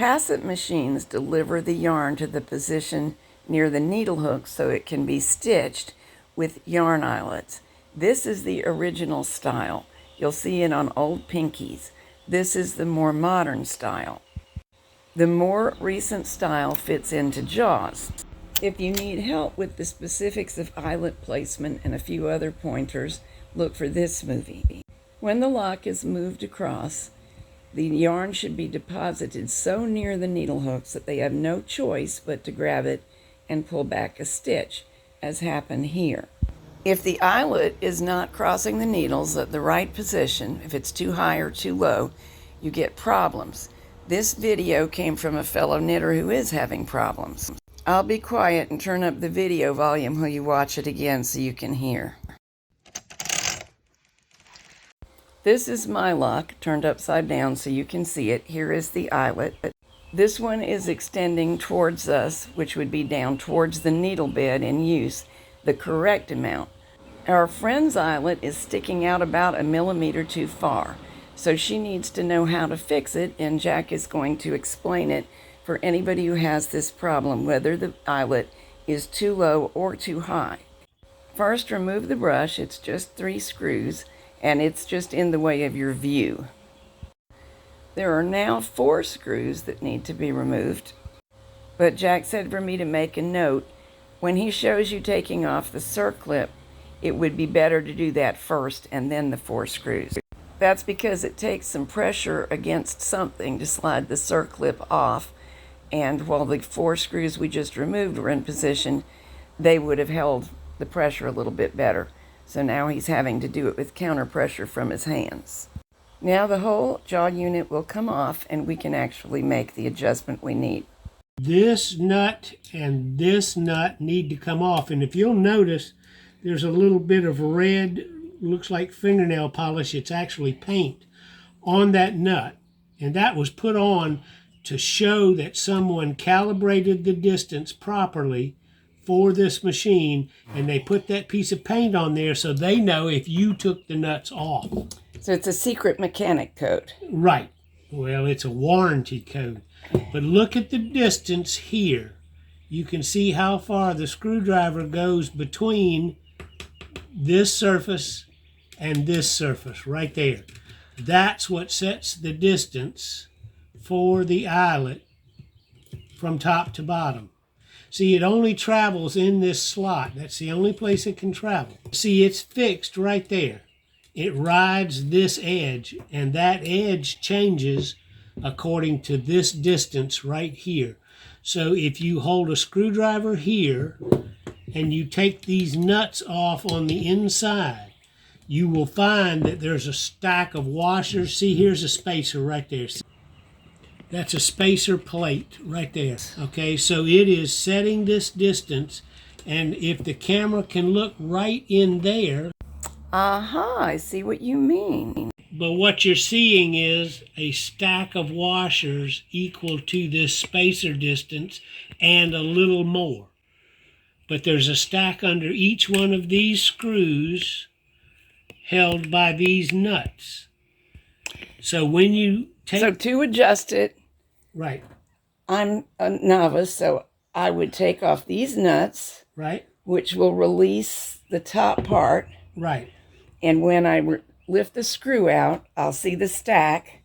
Passap machines deliver the yarn to the position near the needle hook so it can be stitched with yarn eyelets. This is the original style. You'll see it on old pinkies. This is the more modern style. The more recent style fits into jaws. If you need help with the specifics of eyelet placement and a few other pointers, look for this movie. When the lock is moved across, the yarn should be deposited so near the needle hooks that they have no choice but to grab it and pull back a stitch, as happened here. If the eyelet is not crossing the needles at the right position, if it's too high or too low, you get problems. This video came from a fellow knitter who is having problems. I'll be quiet and turn up the video volume while you watch it again so you can hear. This is my lock turned upside down so you can see it. Here is the eyelet. This one is extending towards us, which would be down towards the needle bed in use, the correct amount. Our friend's eyelet is sticking out about 1 millimeter too far, so she needs to know how to fix it, and Jack is going to explain it for anybody who has this problem, whether the eyelet is too low or too high. First, remove the brush. It's just 3 screws, and it's just in the way of your view. There are now 4 screws that need to be removed, but Jack said for me to make a note. When he shows you taking off the circlip, it would be better to do that first and then the 4 screws. That's because it takes some pressure against something to slide the circlip off, and while the 4 screws we just removed were in position, they would have held the pressure a little bit better. So now he's having to do it with counter pressure from his hands. Now the whole jaw unit will come off and we can actually make the adjustment we need. This nut and this nut need to come off, and if you'll notice, there's a little bit of red, looks like fingernail polish, it's actually paint, on that nut, and that was put on to show that someone calibrated the distance properly for this machine, and they put that piece of paint on there so they know if you took the nuts off. So it's a secret mechanic code. Right. Well, it's a warranty code. But look at the distance here. You can see how far the screwdriver goes between this surface and this surface right there. That's what sets the distance for the eyelet from top to bottom. See, it only travels in this slot. That's the only place it can travel. See, it's fixed right there. It rides this edge, and that edge changes according to this distance right here. So if you hold a screwdriver here and you take these nuts off on the inside, you will find that there's a stack of washers. See, here's a spacer right there. That's a spacer plate right there. Okay, so it is setting this distance, and if the camera can look right in there. Aha, I see what you mean. But what you're seeing is a stack of washers equal to this spacer distance and a little more. But there's a stack under each one of these screws held by these nuts. So when you take... So to adjust it, right. I'm a novice, so I would take off these nuts, right, which will release the top part. Right. And when I lift the screw out, I'll see the stack.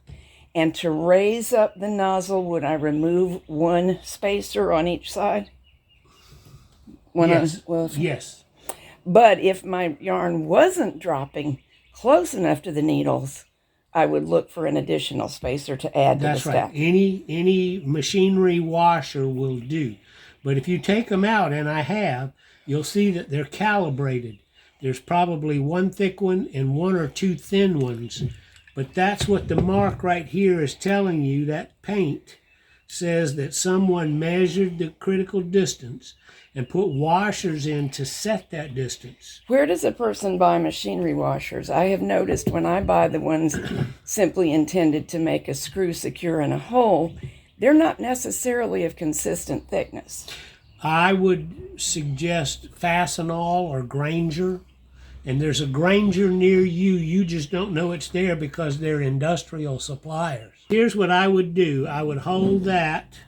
And to raise up the nozzle, would I remove one spacer on each side? Yes. Well, yes. But if my yarn wasn't dropping close enough to the needles, I would look for an additional spacer to add to the stack. That's right. Any machinery washer will do. But if you take them out, and I have, you'll see that they're calibrated. There's probably one thick one and 1 or 2 thin ones. But that's what the mark right here is telling you. That paint says that someone measured the critical distance and put washers in to set that distance. Where does a person buy machinery washers? I have noticed when I buy the ones simply intended to make a screw secure in a hole, they're not necessarily of consistent thickness. I would suggest Fastenal or Granger. And there's a Granger near you. You just don't know it's there because they're industrial suppliers. Here's what I would do. I would hold that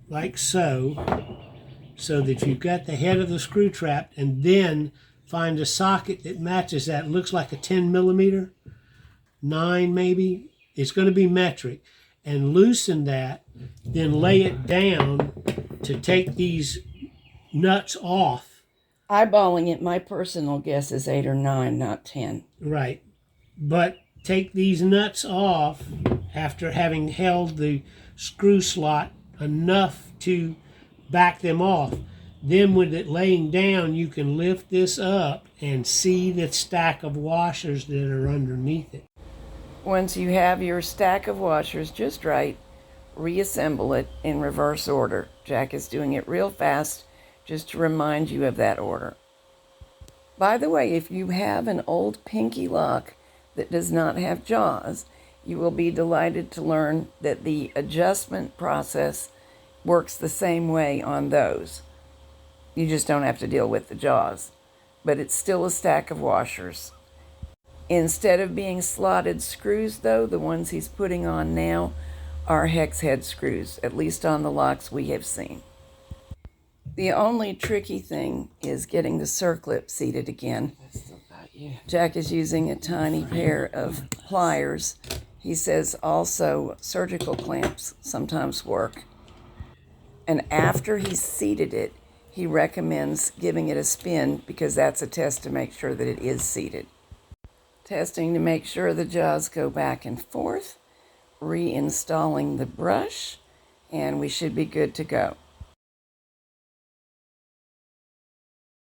like so that you've got the head of the screw trapped, and then find a socket that matches that. It looks like a 10 millimeter, 9 maybe. It's going to be metric. And loosen that, then lay it down to take these nuts off. Eyeballing it, my personal guess is 8 or 9, not 10. Right. But take these nuts off after having held the screw slot enough to back them off. Then with it laying down, you can lift this up and see the stack of washers that are underneath it. Once you have your stack of washers just right, reassemble it in reverse order. Jack is doing it real fast just to remind you of that order. By the way, if you have an old pinky lock that does not have jaws, you will be delighted to learn that the adjustment process works the same way on those. You just don't have to deal with the jaws, but it's still a stack of washers. Instead of being slotted screws, though, the ones he's putting on now are hex head screws, at least on the locks we have seen. The only tricky thing is getting the circlip seated again. Jack is using a tiny pair of pliers. He says also surgical clamps sometimes work. And after he's seated it, he recommends giving it a spin because that's a test to make sure that it is seated. Testing to make sure the jaws go back and forth, reinstalling the brush, and we should be good to go.